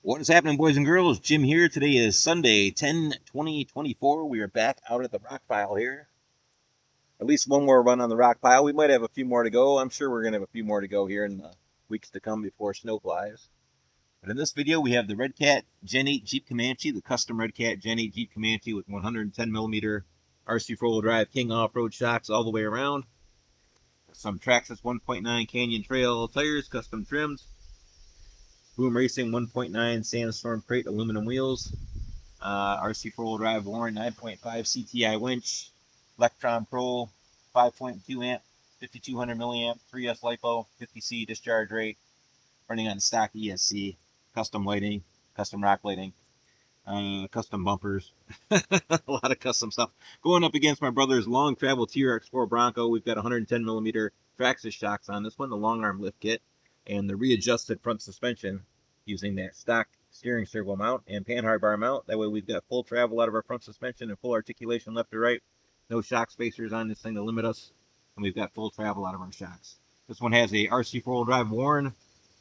What is happening, boys and girls? Jim here. Today is Sunday, 10/20/24. We are back out at the Rockpile here. At least one more run on the Rockpile. We might have a few more to go. I'm sure we're going to have a few more to go here in the weeks to come before snow flies. But in this video, we have the RedCat Gen 8 Jeep Comanche, the custom RedCat Gen 8 Jeep Comanche with 110mm RC four-wheel drive King off-road shocks all the way around. Some Traxxas 1.9 Canyon Trail tires, custom trims. Boom Racing 1.9 Sandstorm Crate aluminum wheels. RC four-wheel drive Warren 9.5 CTI winch. Electron Pro 5.2 amp, 5200 milliamp, 3S LiPo, 50C discharge rate, running on stock ESC, custom lighting, custom rock lighting, custom bumpers, a lot of custom stuff. Going up against my brother's long travel Trx4 Bronco, we've got 110mm Traxxas shocks on this one, the long arm lift kit, and the readjusted front suspension using that stock steering servo mount and panhard bar mount. That way we've got full travel out of our front suspension and full articulation left to right. No shock spacers on this thing to limit us, and we've got full travel out of our shocks. This one has a RC four-wheel drive Warren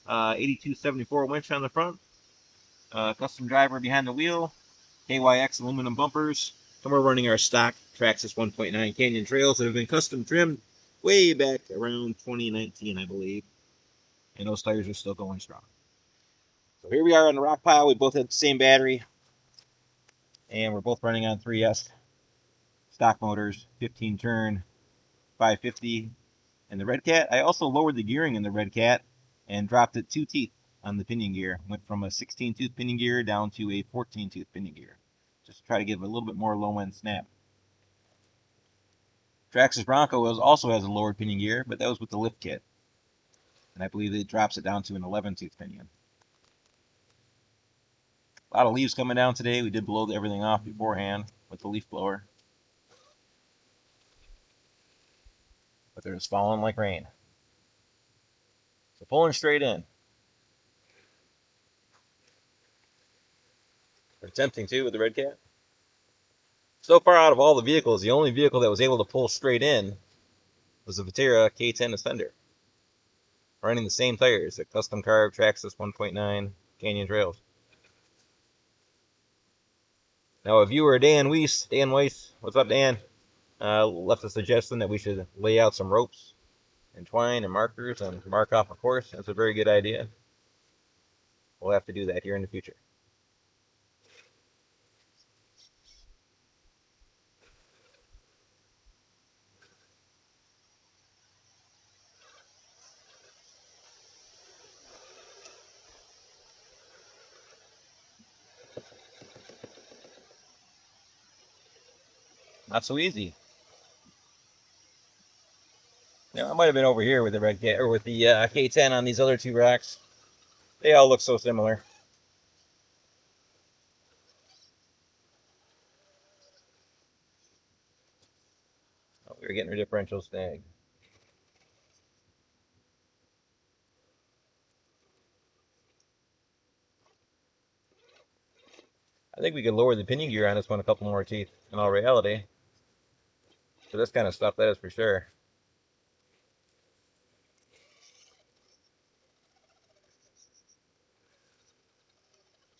8274 winch on the front, custom driver behind the wheel, KYX aluminum bumpers, and we're running our stock Traxxas 1.9 Canyon Trails that have been custom trimmed way back around 2019, I believe, and those tires are still going strong. So here we are on the Rockpile. We both have the same battery, and we're both running on 3S stock motors, 15 turn, 550. And the RedCat, I also lowered the gearing in the RedCat and dropped it 2 teeth on the pinion gear. Went from a 16-tooth pinion gear down to a 14-tooth pinion gear, just to try to give a little bit more low-end snap. Traxxas Bronco also has a lowered pinion gear, but that was with the lift kit. And I believe it drops it down to an 11-tooth pinion. A lot of leaves coming down today. We did blow everything off beforehand with the leaf blower. But they're just falling like rain. So pulling straight in. We're attempting to with the RedCat. So far out of all the vehicles, the only vehicle that was able to pull straight in was the Vatera K10 Ascender. Running the same tires, a custom carb Traxxas 1.9 Canyon Trails. Now a viewer, Dan Weiss, what's up, Dan? Left a suggestion that we should lay out some ropes and twine and markers and mark off a course. That's a very good idea. We'll have to do that here in the future. Not so easy. Now, I might have been over here with the RedCat or with the K10 on these other two racks. They all look so similar. Oh, we were getting our differential snag. I think we could lower the pinion gear on this one a couple more teeth in all reality. For this kind of stuff, that is for sure.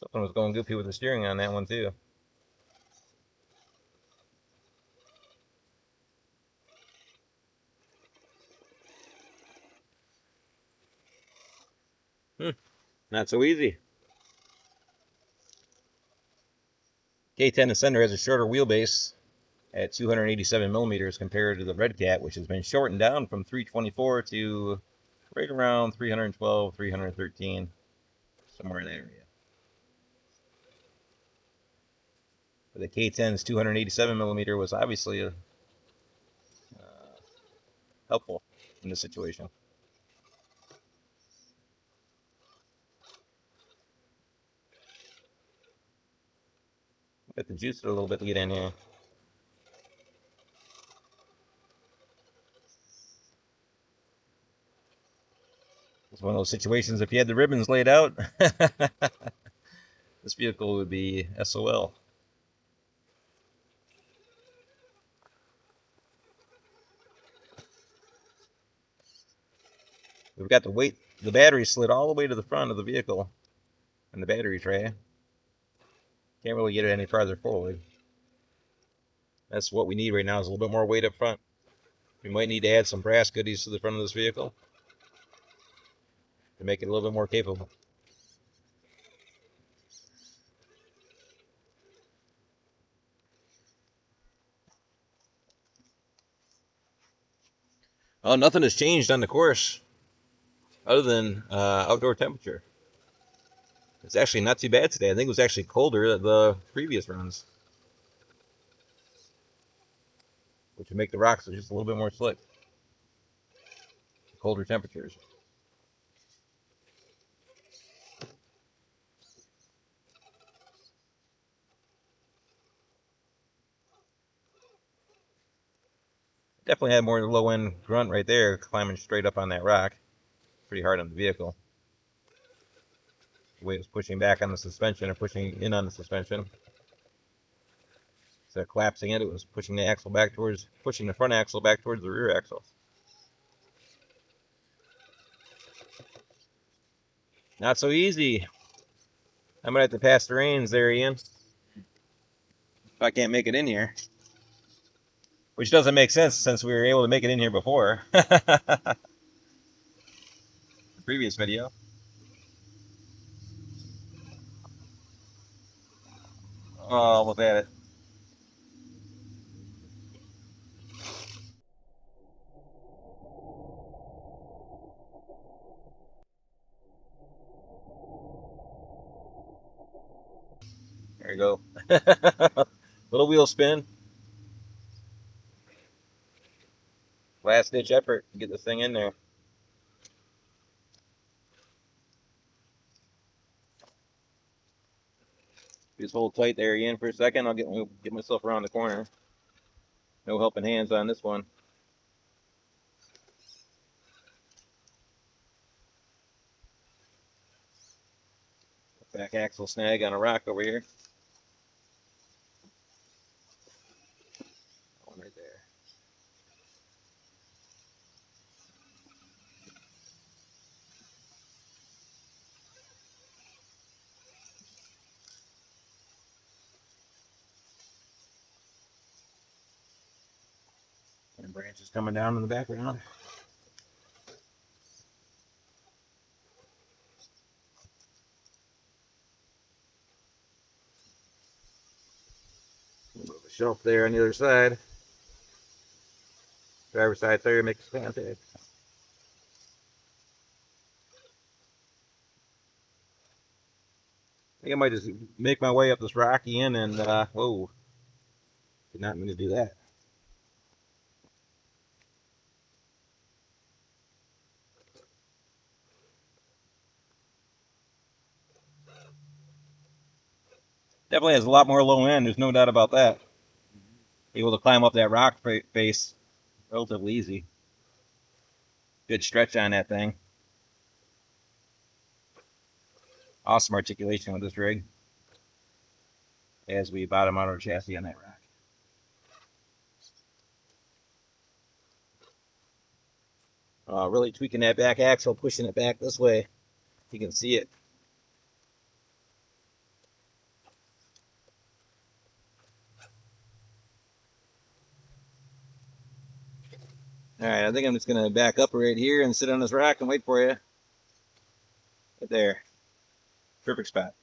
Something was going goofy with the steering on that one too. Not so easy. K10 Ascender has a shorter wheelbase at 287mm compared to the RedCat, which has been shortened down from 324 to right around 312, 313, somewhere in that area. But the K10's 287mm was obviously helpful in this situation. Got to juice it a little bit to get in here. It's one of those situations, if you had the ribbons laid out, this vehicle would be SOL. We've got the battery slid all the way to the front of the vehicle. and the battery tray. Can't really get it any farther forward. That's what we need right now, is a little bit more weight up front. We might need to add some brass goodies to the front of this vehicle to make it a little bit more capable. Oh, nothing has changed on the course other than outdoor temperature. It's actually not too bad today. I think it was actually colder than the previous runs, which would make the rocks just a little bit more slick. Colder temperatures. Definitely had more low end grunt right there, climbing straight up on that rock. Pretty hard on the vehicle. The way it was pushing back on the suspension or pushing in on the suspension. Instead of collapsing it, it was pushing the axle back towards, pushing the front axle back towards the rear axle. Not so easy. I might have to pass the reins there, Ian, if I can't make it in here. Which doesn't make sense since we were able to make it in here before. The previous video. Oh, almost at it. There you go. Little wheel spin. Last ditch effort to get this thing in there. Just hold tight there again for a second. I'll get myself around the corner. No helping hands on this one. Back axle snag on a rock over here. One right there. And branches coming down in the background. A little bit of a shelf there on the other side. Driver's side tire makes contact. I think I might just make my way up this rocky end and, whoa, did not mean to do that. Definitely has a lot more low end, there's no doubt about that. Able to climb up that rock face relatively easy. Good stretch on that thing. Awesome articulation with this rig as we bottom out our chassis on that rock. Really tweaking that back axle, pushing it back this way. You can see it. Alright, I think I'm just going to back up right here and sit on this rock and wait for you. Right there. Perfect spot.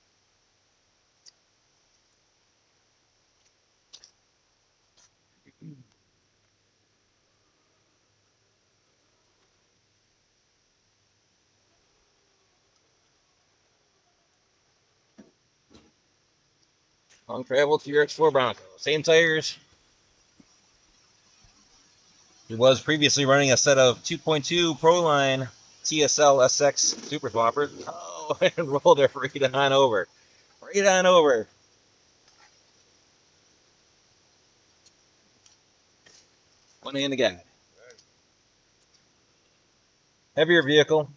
Long travel to your Trx4 Bronco. Same tires. It was previously running a set of 2.2 Proline TSL SX Super Floppers. Oh, and rolled it right on over. Right on over. One hand to guide. Heavier vehicle.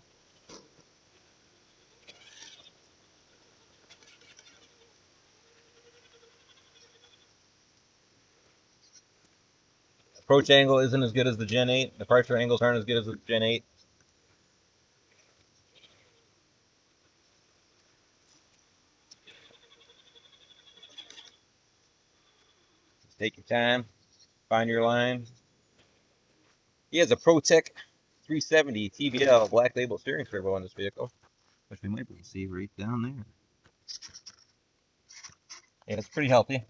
Approach angle isn't as good as the Gen 8. Departure angles aren't as good as the Gen 8. Take your time, find your line. He has a ProTech 370 TBL black label steering servo on this vehicle, which we might be able to see right down there. Yeah, it's pretty healthy.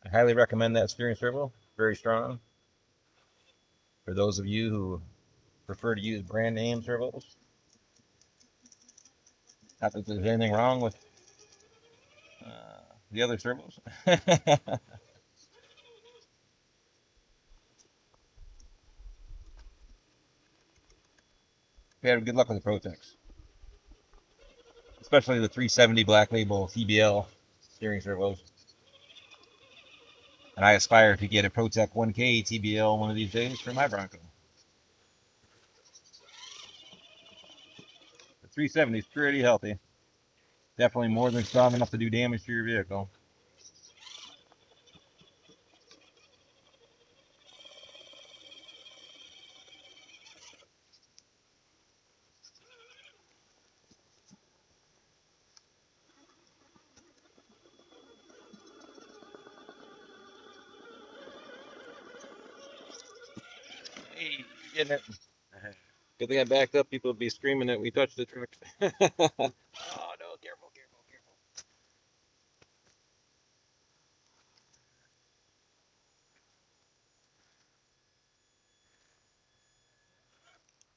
I highly recommend that steering servo. Very strong. For those of you who prefer to use brand name servos. Not that there's anything wrong with the other servos. We had good luck with the ProTechs. Especially the 370 black label TBL steering servos. And I aspire to get a ProTech 1K TBL one of these days for my Bronco. The 370 is pretty healthy. Definitely more than strong enough to do damage to your vehicle. Hey, you're getting it. Good thing I backed up. People would be screaming that we touched the truck. Oh no, careful, careful, careful.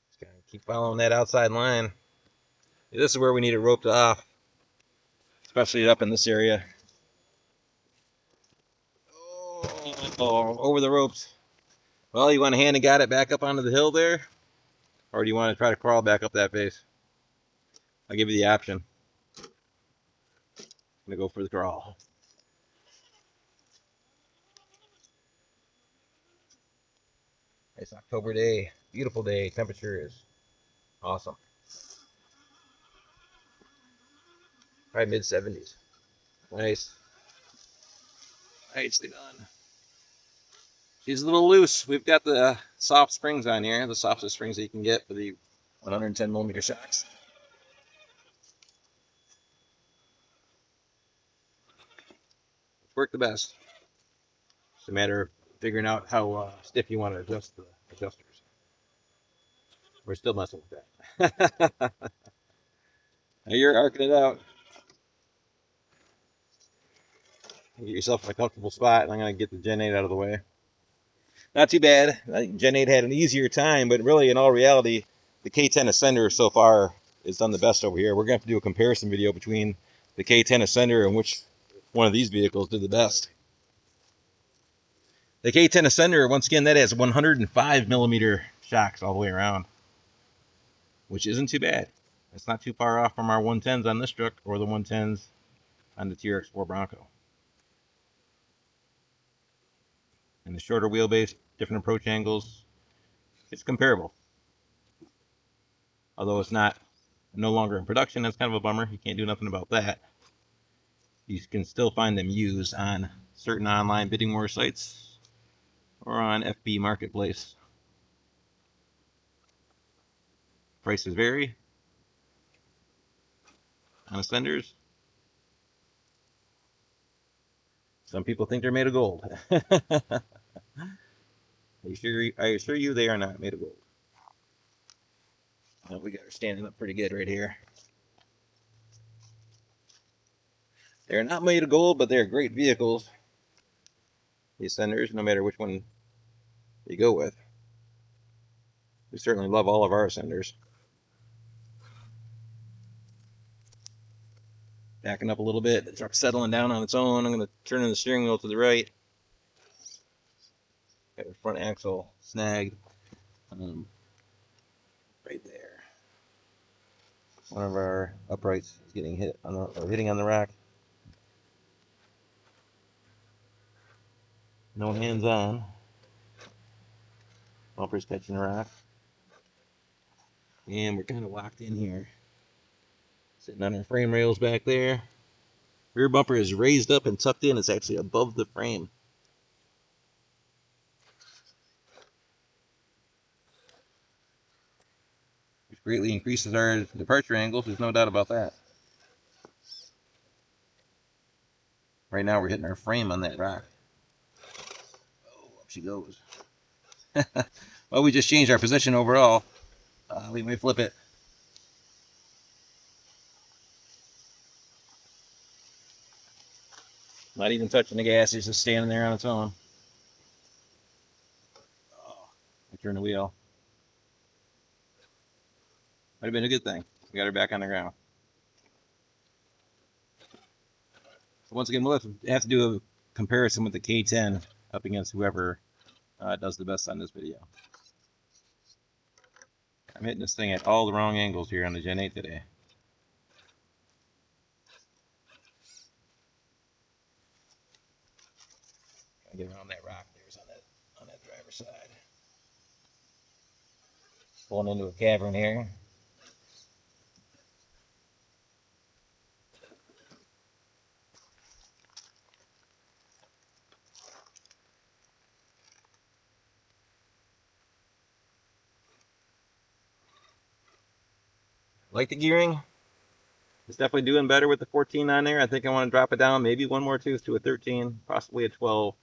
Just gotta keep following that outside line. This is where we need it roped off, especially up in this area. Oh, over the ropes. Well, you want to hand and got it back up onto the hill there? Or do you want to try to crawl back up that face? I'll give you the option. I'm going to go for the crawl. It's October day. Beautiful day. Temperature is awesome. Probably mid 70s. Nice. Nicely done. She's a little loose. We've got the soft springs on here, the softest springs that you can get for the 110 millimeter shocks. Work the best. It's a matter of figuring out how stiff you want to adjust the adjusters. We're still messing with that. Now you're arcing it out. Get yourself in a comfortable spot, and I'm going to get the Gen 8 out of the way. Not too bad. I think Gen 8 had an easier time, but really, in all reality, the K10 Ascender so far has done the best over here. We're going to have to do a comparison video between the K10 Ascender and which one of these vehicles did the best. The K10 Ascender, once again, that has 105 millimeter shocks all the way around, which isn't too bad. It's not too far off from our 110s on this truck or the 110s on the Trx4 Bronco. And the shorter wheelbase, different approach angles, it's comparable. Although it's no longer in production, that's kind of a bummer. You can't do nothing about that. You can still find them used on certain online bidding war sites or on FB Marketplace. Prices vary on Ascenders. Some people think they're made of gold. I assure you they are not made of gold. We got her standing up pretty good right here. They're not made of gold, but they're great vehicles. The Ascenders, no matter which one you go with. We certainly love all of our Ascenders. Backing up a little bit, the truck's settling down on its own. I'm going to turn in the steering wheel to the right. Got the front axle snagged right there. One of our uprights is getting hit on hitting on the rack. No hands on. Bumper's catching the rack. And we're kind of locked in here. Sitting on our frame rails back there. Rear bumper is raised up and tucked in. It's actually above the frame. Which greatly increases our departure angles. There's no doubt about that. Right now we're hitting our frame on that rock. Oh, up she goes. Well, we just changed our position overall. We may flip it. Not even touching the gas, it's just standing there on its own. Oh, I turned the wheel. Might have been a good thing. We got her back on the ground. So once again, we'll have to do a comparison with the K10 up against whoever does the best on this video. I'm hitting this thing at all the wrong angles here on the Gen 8 today. Gotta get around that rock there's on that driver's side. Pulling into a cavern here. Like the gearing. It's definitely doing better with the 14 on there. I think I want to drop it down maybe one more tooth to a 13, possibly a 12.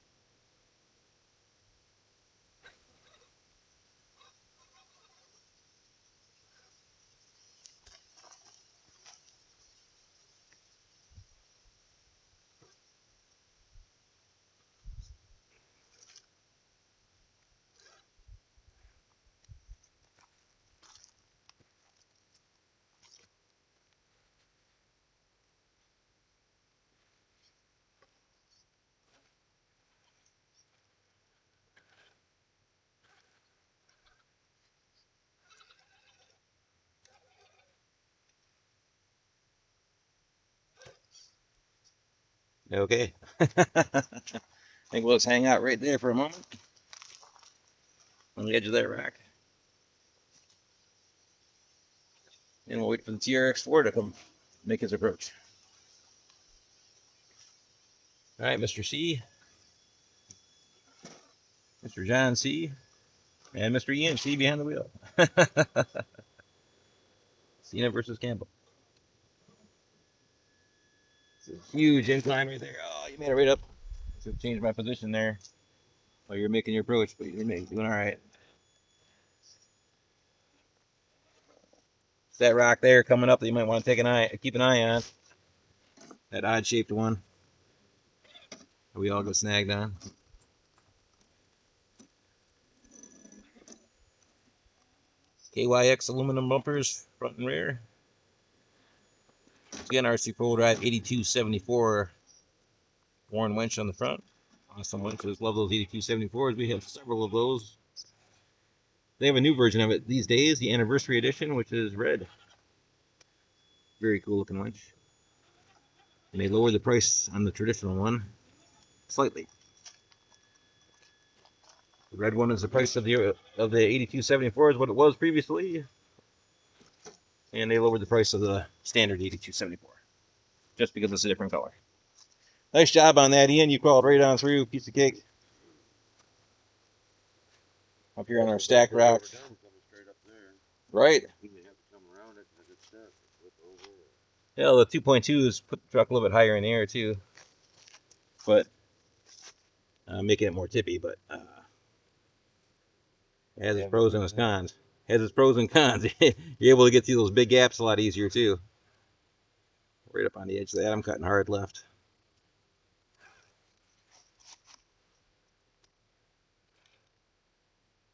Okay. I think we'll just hang out right there for a moment on the edge of that rack. And we'll wait for the Trx4 to come make his approach. All right, Mr. C, Mr. John C, and Mr. Ian C behind the wheel. Cena versus Campbell. It's a huge incline right there. Oh, you made it right up. Should have changed my position there while you're making your approach, but you're doing all right. It's that rock there coming up that you might want to keep an eye on. That odd-shaped one that we all go snagged on. KYX aluminum bumpers, front and rear. Again, RC Pro Drive 8274 Warren Winch on the front. Awesome winches. Love those 8274s. We have several of those. They have a new version of it these days, the anniversary edition, which is red. Very cool looking winch. And they lowered the price on the traditional one slightly. The red one is the price of the 8274 is what it was previously. And they lowered the price of the standard 8274 just because it's a different color. Nice job on that, Ian. You crawled right on through. Piece of cake. Up here on our stacked rocks. Right. Yeah, the 2.2s put the truck a little bit higher in the air too, but making it more tippy. But it has its pros and its cons. It has its pros and cons. You're able to get through those big gaps a lot easier too. Right up on the edge of that, I'm cutting hard left.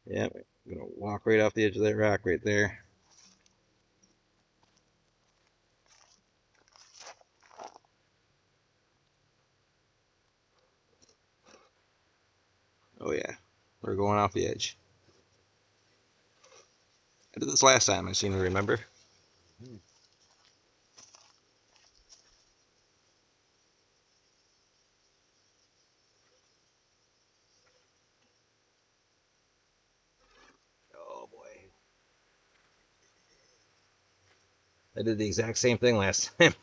Yeah, I'm gonna walk right off the edge of that rock right there. Oh yeah, we're going off the edge. I did this last time, I seem to remember. Oh boy. I did the exact same thing last time.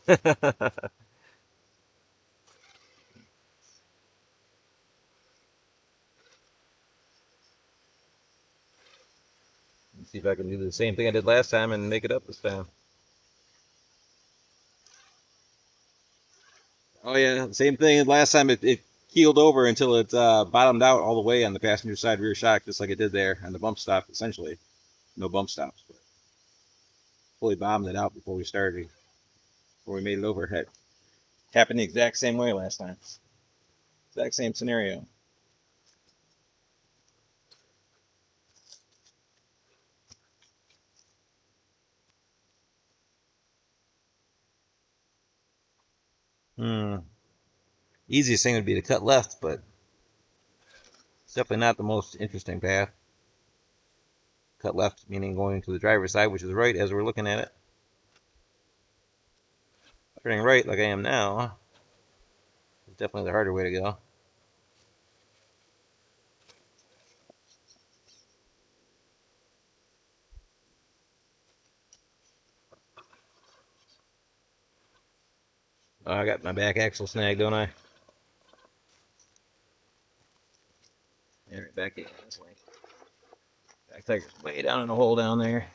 Let's see if I can do the same thing I did last time and make it up this time. Oh yeah, same thing. Last time it keeled over until it bottomed out all the way on the passenger side rear shock, just like it did there, and the bump stop essentially. No bump stops, but fully bombed it out before we started, before we made it over. It happened the exact same way last time. Exact same scenario. Easiest thing would be to cut left, but it's definitely not the most interesting path. Cut left meaning going to the driver's side, which is right as we're looking at it. Turning right like I am now is definitely the harder way to go. Oh, I got my back axle snagged, don't I? Yeah, right back in this way. Back tiger's way down in the hole down there.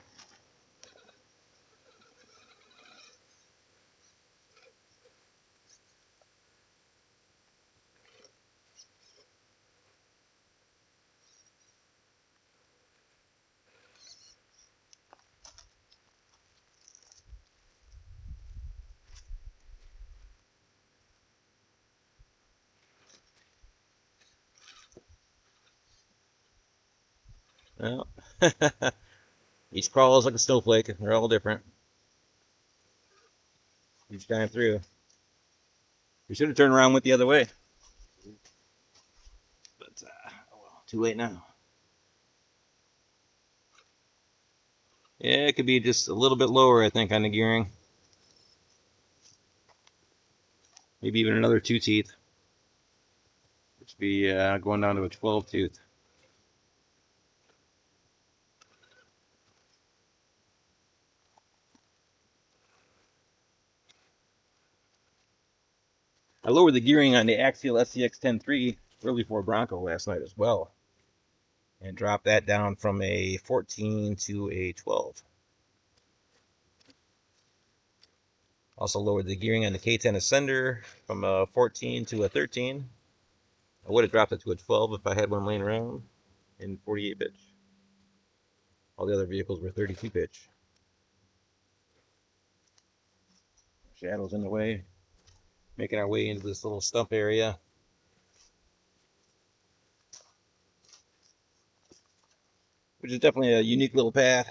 Well, each crawl is like a snowflake. They're all different. Each time through. We should have turned around went the other way. But, oh well, too late now. Yeah, it could be just a little bit lower, I think, on the gearing. Maybe even another 2 teeth. Which would be going down to a 12 tooth. I lowered the gearing on the Axial SCX 10.3 early for Bronco last night as well. And dropped that down from a 14 to a 12. Also lowered the gearing on the K10 Ascender from a 14 to a 13. I would have dropped it to a 12 if I had one laying around in 48 pitch. All the other vehicles were 32 pitch. Shadows in the way. Making our way into this little stump area. Which is definitely a unique little path.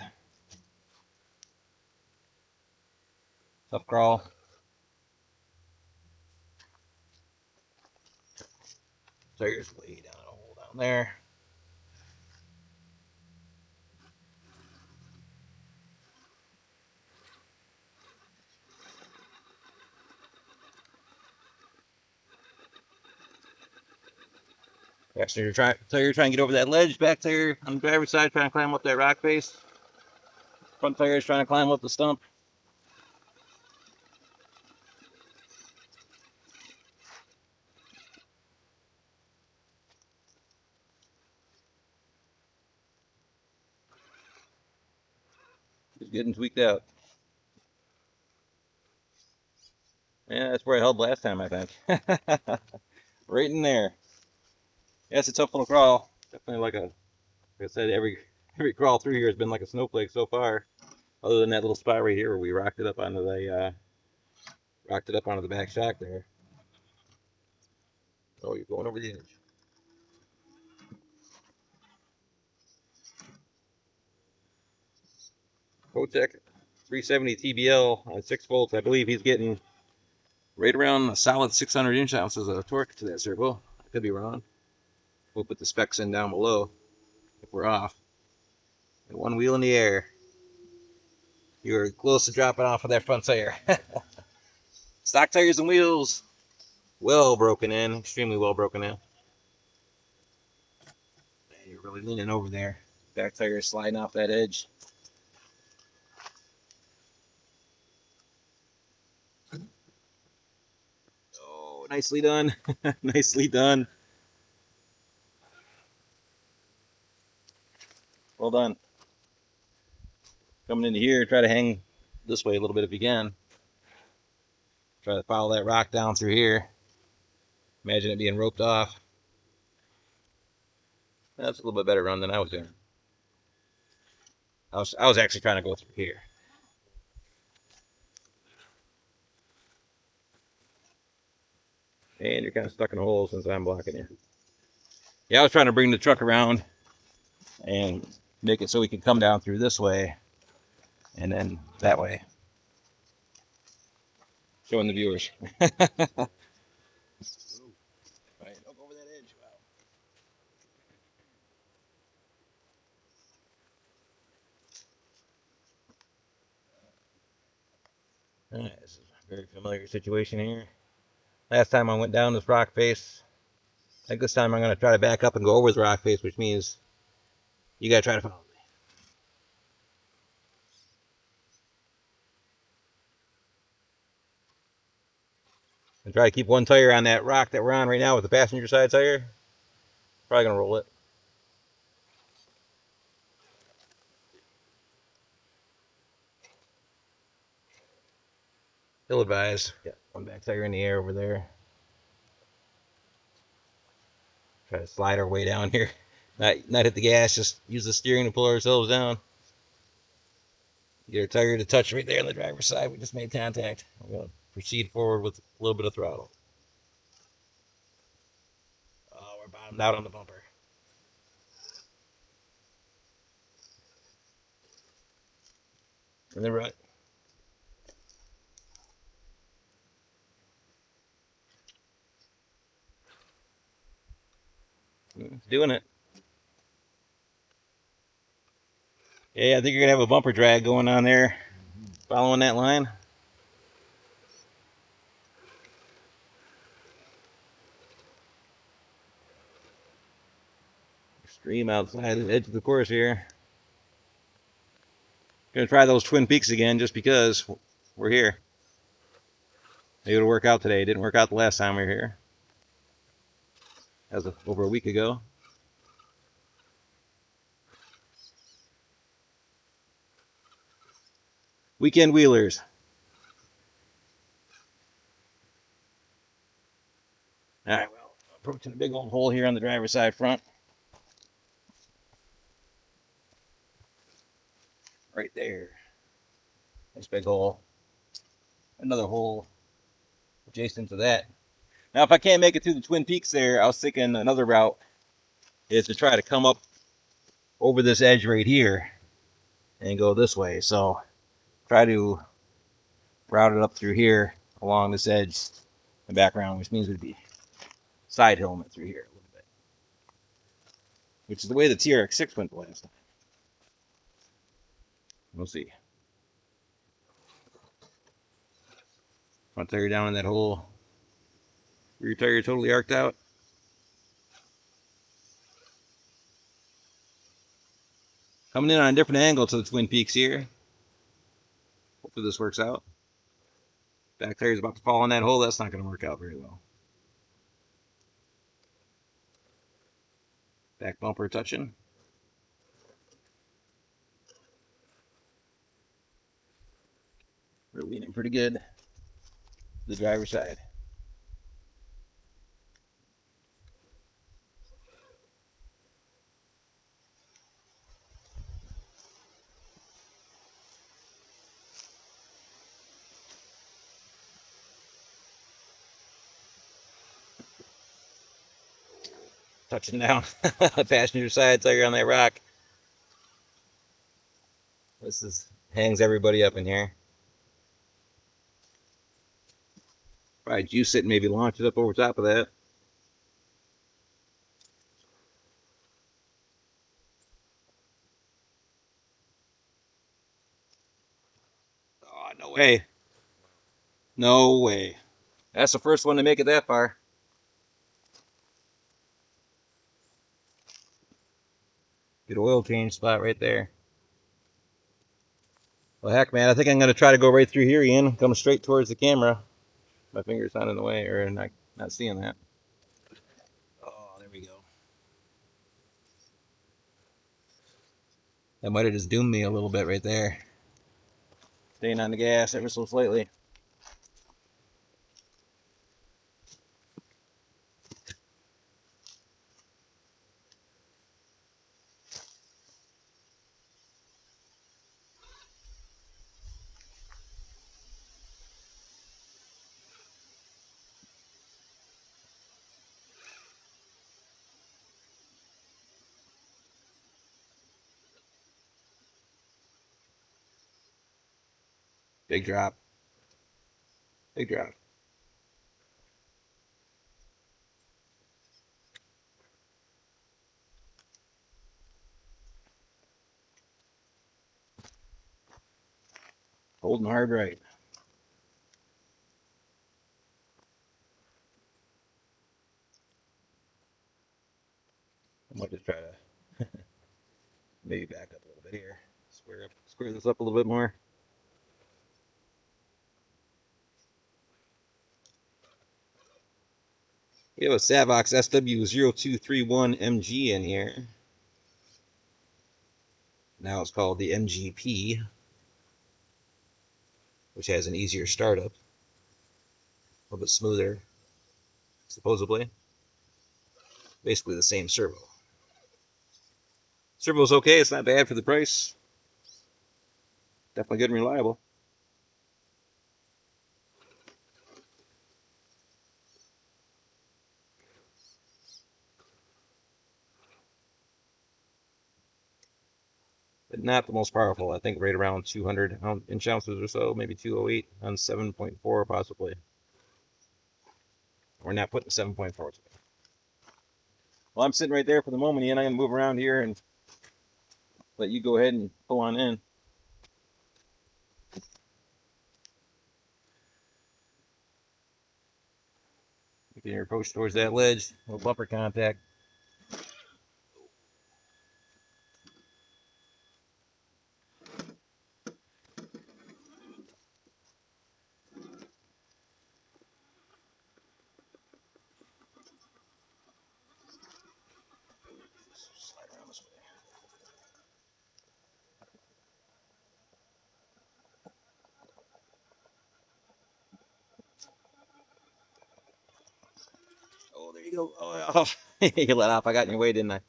Tough crawl. Tires way down a hole down there. Passenger tire trying to get over that ledge. Back tire on the driver's side trying to climb up that rock face. Front tire is trying to climb up the stump. It's getting tweaked out. Yeah, that's where I held last time, I think. Right in there. Yeah, it's a tough little crawl. Definitely like I said, every crawl through here has been like a snowflake so far. Other than that little spot right here where we rocked it up onto the back shock there. Oh, you're going over the edge. Kotech 370 TBL on 6 volts. I believe he's getting right around a solid 600 inch ounces of torque to that servo. I could be wrong. We'll put the specs in down below if we're off. And one wheel in the air. You're close to dropping off of that front tire. Stock tires and wheels. Well broken in. Extremely well broken in. Man, you're really leaning over there. Back tire sliding off that edge. Oh, nicely done. Nicely done. Well done. Coming into here, try to hang this way a little bit if you can. Try to follow that rock down through here. Imagine it being roped off. That's a little bit better run than I was doing. I was actually trying to go through here. And you're kind of stuck in a hole since I'm blocking you. Yeah, I was trying to bring the truck around and make it so we could come down through this way and then that way. Showing the viewers. Right, don't go over that edge. Wow. Alright, this is a very familiar situation here. Last time I went down this rock face. I think this time I'm going to try to back up and go over the rock face, which means you got to try to follow me. And try to keep one tire on that rock that we're on right now with the passenger side tire. Probably going to roll it. Ill advised. Got one back tire in the air over there. Try to slide our way down here. Not hit the gas, just use the steering to pull ourselves down. Get our tire to touch right there on the driver's side. We just made contact. We're going to proceed forward with a little bit of throttle. Oh, we're bottomed out on the bumper. In the rut. It's doing it. Yeah, I think you're going to have a bumper drag going on there. Following that line. Extreme outside the edge of the course here. Gonna try those Twin Peaks again just because we're here. Maybe it'll work out today. It didn't work out the last time we were here. That was over a week ago. Weekend wheelers. Alright, well, approaching a big old hole here on the driver's side front. Right there. Nice big hole. Another hole adjacent to that. Now, if I can't make it through the Twin Peaks there, I was thinking another route is to try to come up over this edge right here and go this way. So, try to route it up through here along this edge in the background, which means we'd be side hilling it through here a little bit. Which is the way the Trx4 went the last time. We'll see. Front tire down in that hole. Rear tire totally arced out. Coming in on a different angle to the Twin Peaks here. Hopefully this works out. Back tire is about to fall in that hole. That's not going to work out very well. Back bumper touching. We're leaning pretty good. The driver's side. Touching down. Passenger side tire on that rock. This hangs everybody up in here. Probably juice it and maybe launch it up over top of that. Oh, no way. No way. That's the first one to make it that far. Good oil change spot right there. Well, heck, man, I think I'm going to try to go right through here, Ian. Come straight towards the camera. My finger's not in the way, or not seeing that. Oh, there we go. That might have just doomed me a little bit right there. Staying on the gas ever so slightly. Big drop. Big drop. Holding hard right. I might just try to maybe back up a little bit here. Square this up a little bit more. We have a Savox SW0231MG in here. Now it's called the MGP, which has an easier startup, a little bit smoother, supposedly. Basically the same servo. Servo's okay, it's not bad for the price. Definitely good and reliable. But not the most powerful. I think right around 200 inch ounces or so, maybe 208 on 7.4 possibly. We're not putting 7.4 today. Well, I'm sitting right there for the moment, Ian. I'm going to move around here and let you go ahead and pull on in. Get your approach towards that ledge. A little bumper contact. Slide around this way. Oh, there you go. Oh, you let off. I got in your way, didn't I?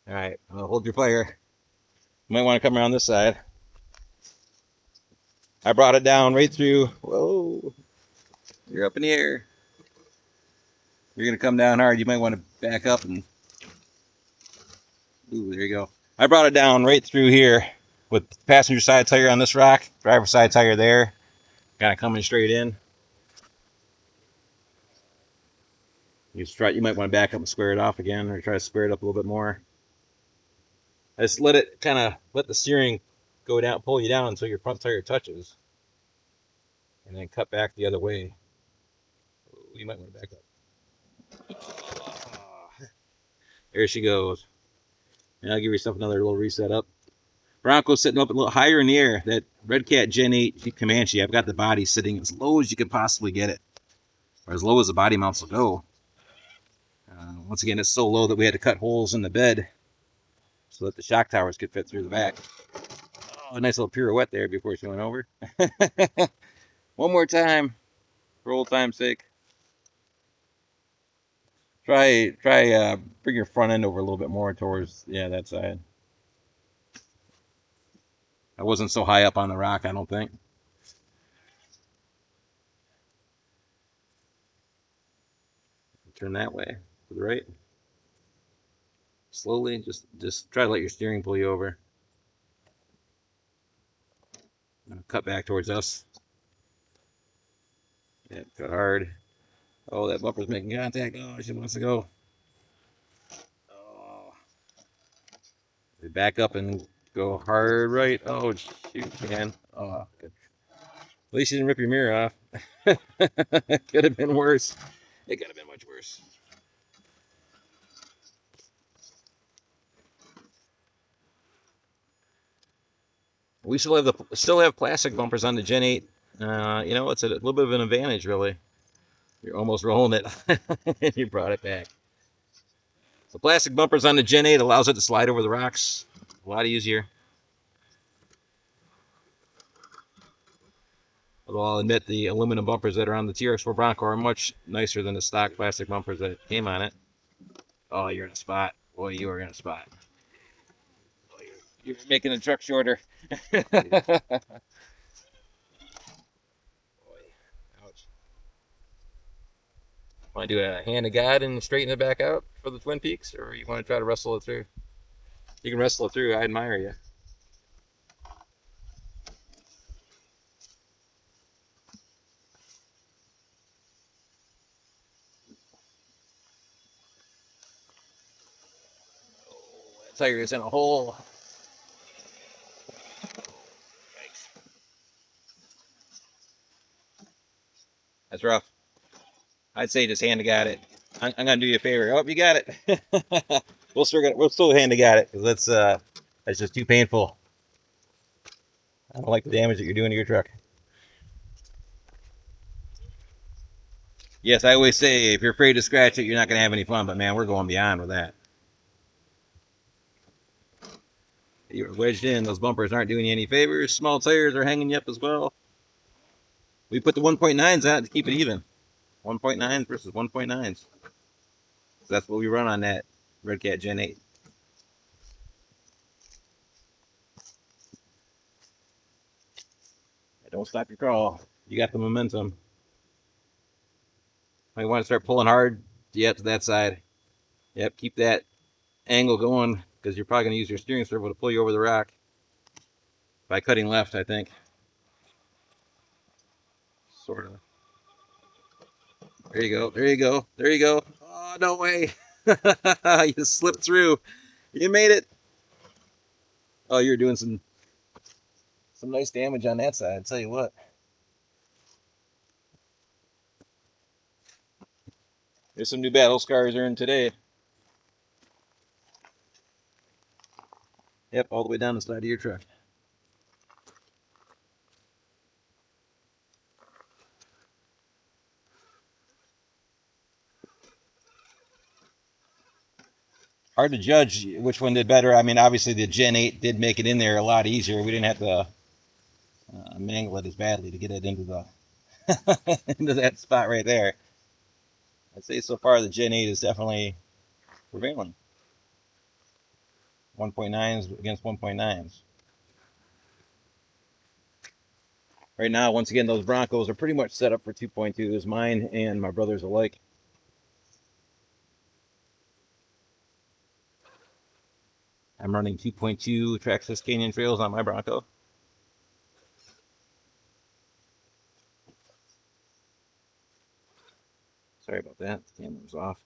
All right. Hold your fire. You might want to come around this side. I brought it down right through. Whoa. You're up in the air. You're going to come down hard. You might want to back up and... Ooh, there you go. I brought it down right through here with passenger side tire on this rock, driver side tire there. Kind of coming straight in. You might want to back up and square it off again, or try to square it up a little bit more. I just let the steering go down, pull you down until your front tire touches, and then cut back the other way. You might want to back up. There she goes. And I'll give yourself another little reset up. Bronco's sitting up a little higher in the air. That RedCat Gen 8 Comanche, I've got the body sitting as low as you can possibly get it, or as low as the body mounts will go. Once again, it's so low that we had to cut holes in the bed so that the shock towers could fit through the back. Oh, a nice little pirouette there before she went over. One more time, for old time's sake. Try bring your front end over a little bit more towards, that side. I wasn't so high up on the rock, I don't think. Turn that way, to the right. Slowly, just try to let your steering pull you over. Cut back towards us. Yeah, cut hard. Oh, that bumper's making contact. Oh, she wants to go. Oh. Back up and go hard right. Oh, shoot, man. Oh, good. At least you didn't rip your mirror off. Could have been worse. It could have been much worse. We still have plastic bumpers on the Gen 8. It's a little bit of an advantage, really. You're almost rolling it, and you brought it back. So plastic bumpers on the Gen 8 allows it to slide over the rocks a lot easier. Although I'll admit the aluminum bumpers that are on the Trx4 Bronco are much nicer than the stock plastic bumpers that came on it. Oh, you're in a spot. Boy, you are in a spot. Oh, you're making the truck shorter. Boy, ouch. Want to do a hand of God and straighten it back out for the Twin Peaks, or you want to try to wrestle it through? You can wrestle it through. I admire you. That tire is in a hole. That's rough. I'd say just hand to God it. I'm gonna do you a favor. Oh, you got it. We'll still hand to God it because that's just too painful. I don't like the damage that you're doing to your truck. Yes, I always say if you're afraid to scratch it, you're not gonna have any fun. But man, we're going beyond with that. You're wedged in. Those bumpers aren't doing you any favors. Small tires are hanging you up as well. We put the 1.9s out to keep it even. 1.9s versus 1.9s. So that's what we run on that RedCat Gen 8. Don't stop your crawl. You got the momentum. When you want to start pulling hard, yep, to that side. Yep, keep that angle going because you're probably going to use your steering servo to pull you over the rock by cutting left, I think. Sort of. There you go. There you go. There you go. Oh, no way. You slipped through. You made it. Oh, you're doing some nice damage on that side. I'll tell you what. There's some new battle scars earned today. Yep, all the way down the side of your truck. Hard to judge which one did better. I mean, obviously the Gen 8 did make it in there a lot easier. We didn't have to mangle it as badly to get it into the into that spot right there. I'd say so far the Gen 8 is definitely prevailing. 1.9s against 1.9s. Right now, once again, those Broncos are pretty much set up for 2.2s, mine and my brother's alike. I'm running 2.2 Traxxas Canyon Trails on my Bronco. Sorry about that, the camera was off.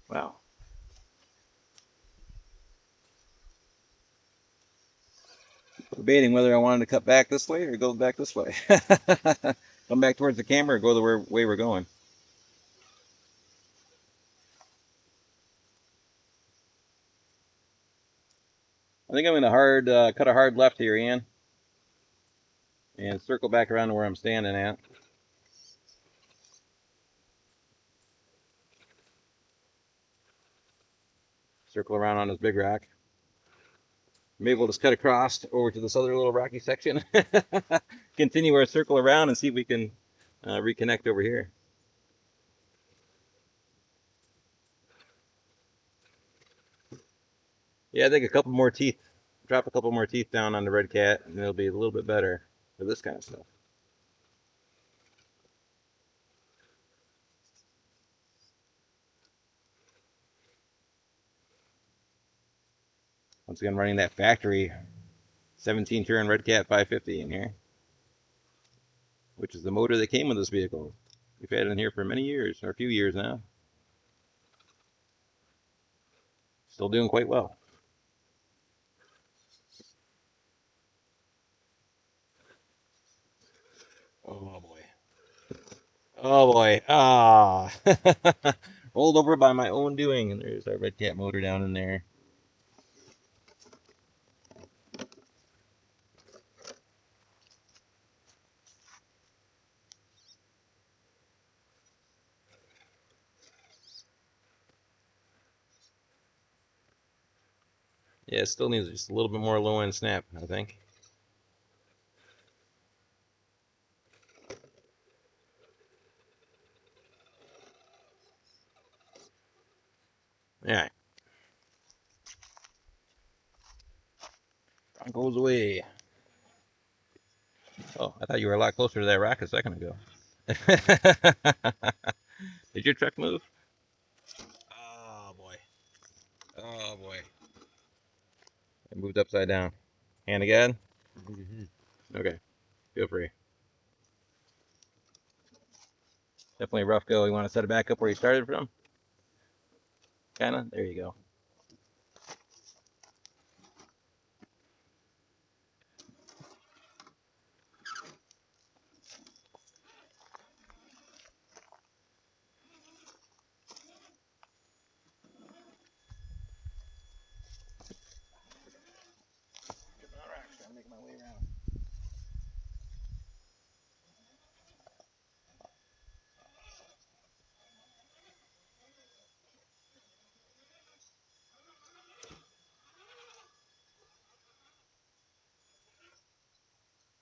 Wow. Debating whether I wanted to cut back this way or go back this way. Come back towards the camera or go the way we're going. I think I'm going to cut a hard left here, Ian, and circle back around to where I'm standing at. Circle around on this big rock. Maybe we'll just cut across over to this other little rocky section. Continue our circle around and see if we can reconnect over here. Yeah, I think a couple more teeth, drop a couple more teeth down on the RedCat, and it'll be a little bit better for this kind of stuff. Once again, running that factory 17 turn RedCat 550 in here, which is the motor that came with this vehicle. We've had it in here for many years, or a few years now. Still doing quite well. Oh boy. Oh boy. Ah. Rolled over by my own doing, and there's our RedCat motor down in there. Yeah, it still needs just a little bit more low end snap, I think. Alright. Broncos away. Oh, I thought you were a lot closer to that rock a second ago. Did your truck move? Oh boy. Oh boy. It moved upside down. Hand again? Okay. Feel free. Definitely a rough go. You want to set it back up where you started from? Kinda? There you go. Trying to make my way around.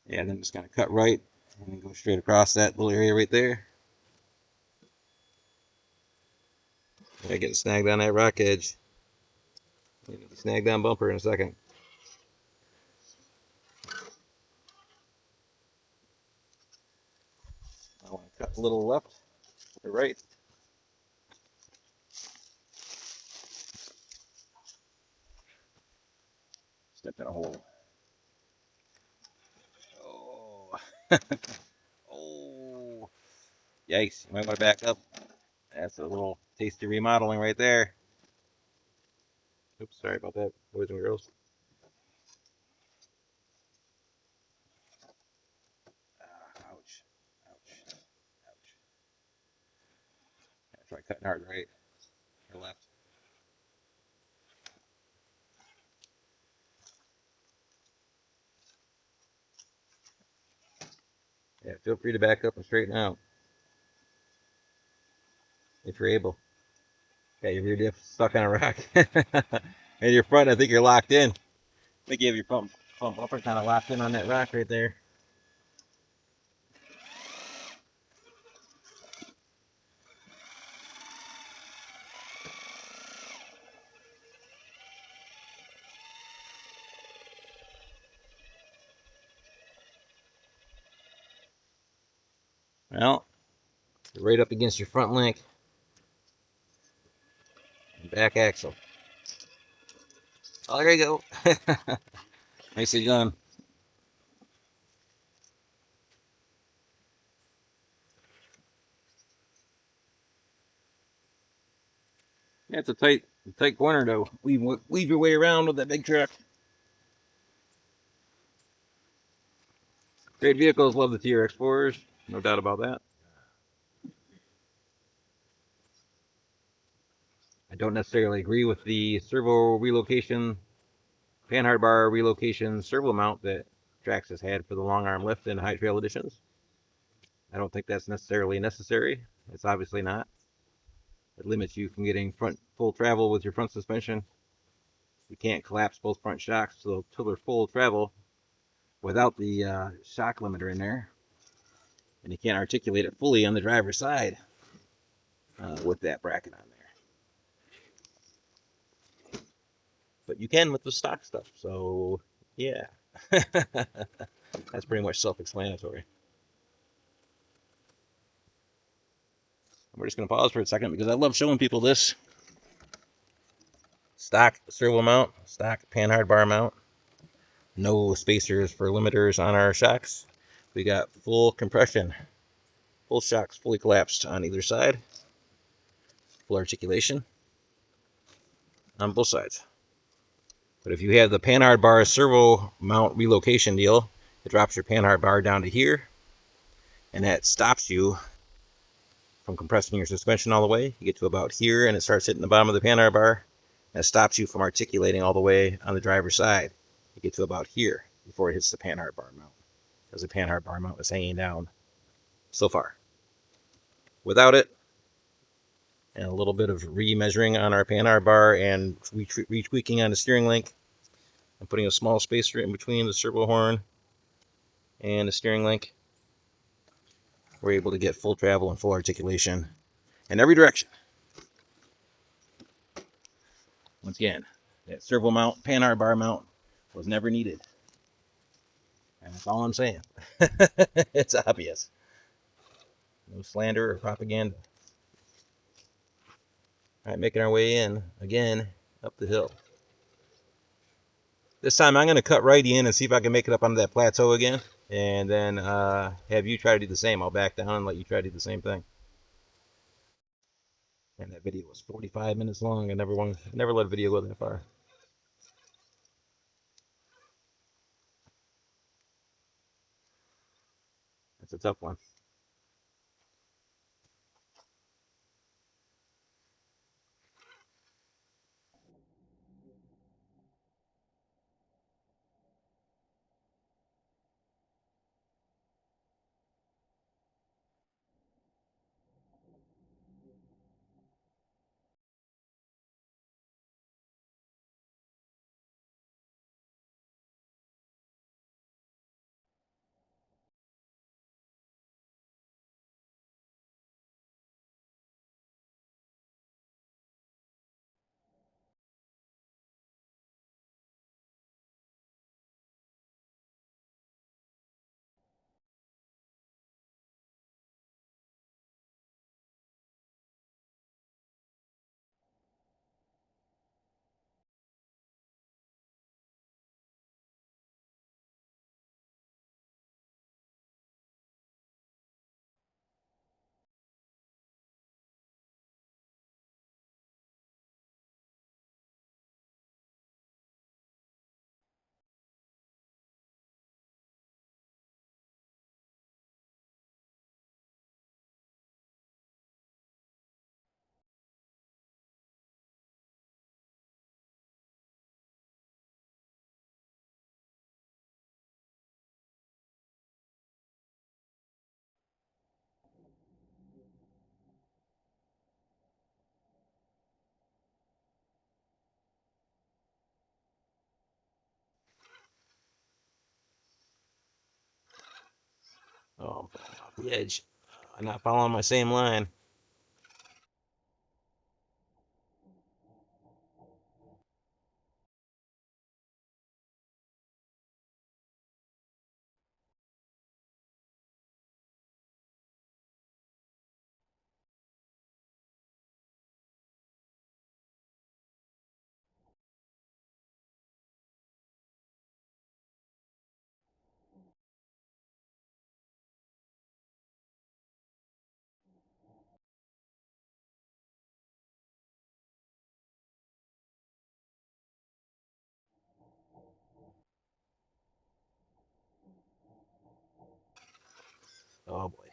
Yeah, and then just kind of cut right and then go straight across that little area right there. I get snagged on that rock edge. Snagged on bumper in a second. I want to cut a little left or right. Step in a hole. Oh. Oh. Yikes. You might want to back up. That's a little tasty remodeling right there. Oops, sorry about that, boys and girls. Ouch. Ouch. Ouch. Try cutting hard right or left. Yeah, feel free to back up and straighten out if you're able. Yeah, your rear diff stuck on a rock. And your front, I think you're locked in. I think you have your front bumper kind of locked in on that rock right there. Well, you're right up against your front link and back axle. Oh, there you go. Nicely done. Yeah, it's a tight corner though. Weave your way around with that big truck. Great vehicles, love the Trx4s, no doubt about that. I don't necessarily agree with the servo relocation, panhard bar relocation servo mount that Traxxas had for the long arm lift and high trail editions. I don't think that's necessarily necessary. It's obviously not. It limits you from getting front full travel with your front suspension. You can't collapse both front shocks till they're full travel without the shock limiter in there. And you can't articulate it fully on the driver's side with that bracket on there. But you can with the stock stuff. So, yeah. That's pretty much self-explanatory. We're just going to pause for a second because I love showing people this. Stock servo mount, stock panhard bar mount. No spacers for limiters on our shocks. We got full compression. Full shocks fully collapsed on either side. Full articulation on both sides. But if you have the panhard bar servo mount relocation deal, it drops your panhard bar down to here, and that stops you from compressing your suspension all the way. You get to about here, and it starts hitting the bottom of the panhard bar. That stops you from articulating all the way on the driver's side. You get to about here before it hits the panhard bar mount, because the panhard bar mount is hanging down so far. Without it, and a little bit of remeasuring on our panhard bar and retweaking on the steering link, and putting a small spacer in between the servo horn and the steering link, we're able to get full travel and full articulation in every direction. Once again, that servo mount, panhard bar mount was never needed. And that's all I'm saying. It's obvious. No slander or propaganda. All right, making our way in again up the hill. This time I'm going to cut right in and see if I can make it up onto that plateau again. And then have you try to do the same. I'll back down and let you try to do the same thing. And that video was 45 minutes long. I never let a video go that far. That's a tough one. Oh, off the edge. I'm not following my same line. Oh boy.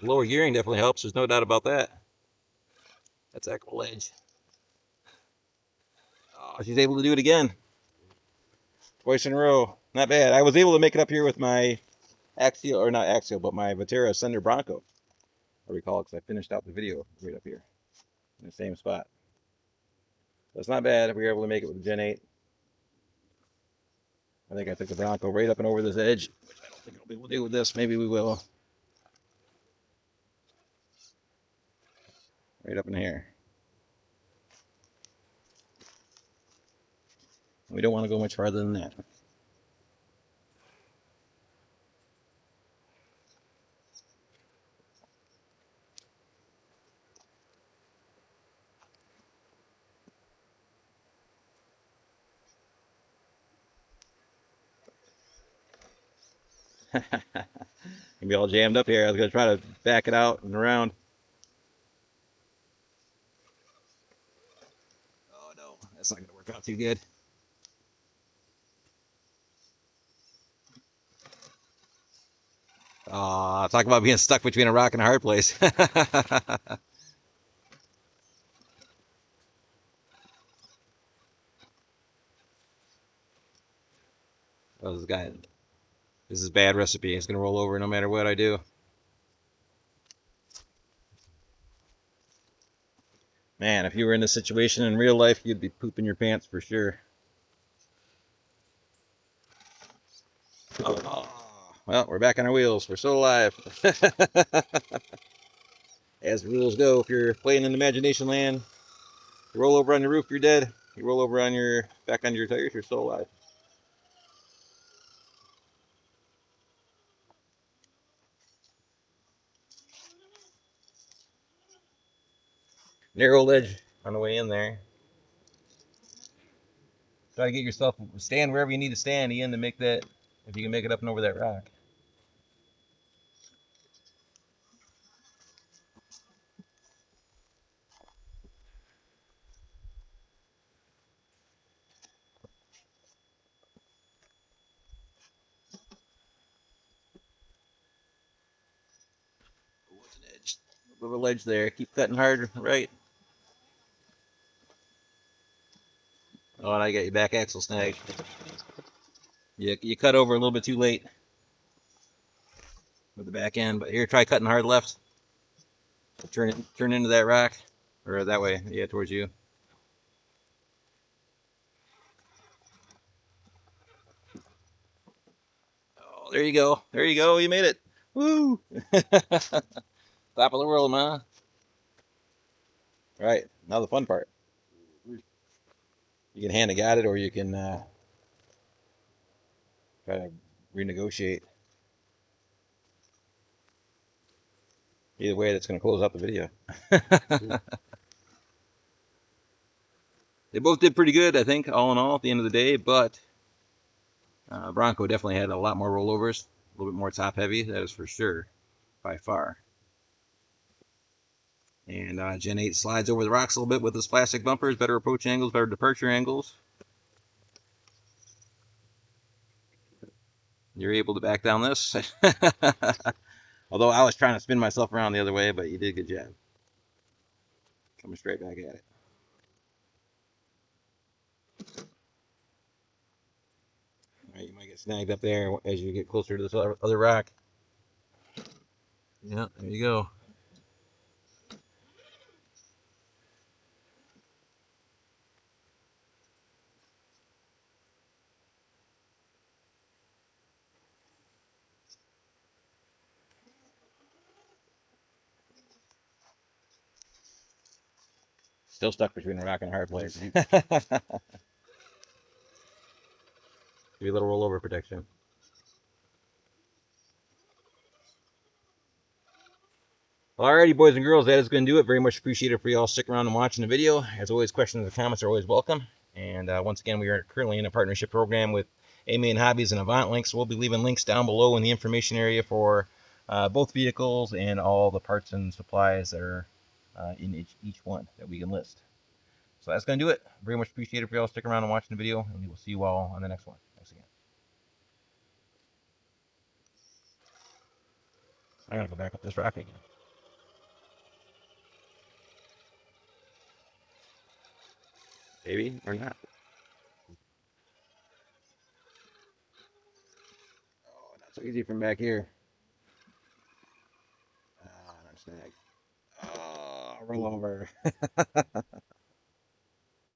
Lower gearing definitely helps. There's no doubt about that. That's a cool edge. Oh, she's able to do it again. Twice in a row. Not bad. I was able to make it up here with my axial, or not axial, but my Vatera Sender Bronco. I recall because I finished out the video right up here in the same spot. So it's not bad if we were able to make it with the Gen 8. I think I took the Bronco right up and over this edge, which I don't think I'll be able to do with this. Maybe we will. Right up in here. We don't want to go much farther than that. Gonna be all jammed up here. I was gonna try to back it out and around. Oh no, that's not gonna work out too good. Talk about being stuck between a rock and a hard place. Oh, this guy, this is bad recipe. It's gonna roll over no matter what I do. Man, if you were in this situation in real life, you'd be pooping your pants for sure. Oh, well, we're back on our wheels. We're still alive. As the rules go, if you're playing in Imagination Land, you roll over on your roof, you're dead. You roll over on your back on your tires, you're still alive. Narrow ledge on the way in there. Try to get yourself stand wherever you need to stand, Ian, to make that, if you can make it up and over that rock. What's an edge? A little bit of a ledge there. Keep cutting hard, right? Oh, and I got your back axle snagged. You cut over a little bit too late with the back end, but here, try cutting hard left. Turn into that rock, or that way, yeah, towards you. Oh, there you go. There you go. You made it. Woo! Top of the world, man. All right, now the fun part. You can hand a guide it, or you can try to renegotiate. Either way, that's going to close out the video. They both did pretty good, I think, all in all, at the end of the day, but Bronco definitely had a lot more rollovers, a little bit more top heavy, that is for sure, by far. And Gen 8 slides over the rocks a little bit with his plastic bumpers, better approach angles, better departure angles. You're able to back down this. Although I was trying to spin myself around the other way, but you did a good job. Coming straight back at it. All right, you might get snagged up there as you get closer to this other rock. Yeah, there you go. Still stuck between a rock and a hard place. Give you a little rollover protection. Alrighty, boys and girls, that is going to do it. Very much appreciated for you all sticking around and watching the video. As always, questions or comments are always welcome. And once again, we are currently in a partnership program with A-Main Hobbies and Avant Links. We'll be leaving links down below in the information area for both vehicles and all the parts and supplies that are in each one that we can list. So that's going to do it. Very much appreciated for you all sticking around and watching the video, and we will see you all on the next one. Thanks again. I gotta go back up this rock again. Maybe or not. Oh, not so easy from back here. I'm snagged. Oh, roll over.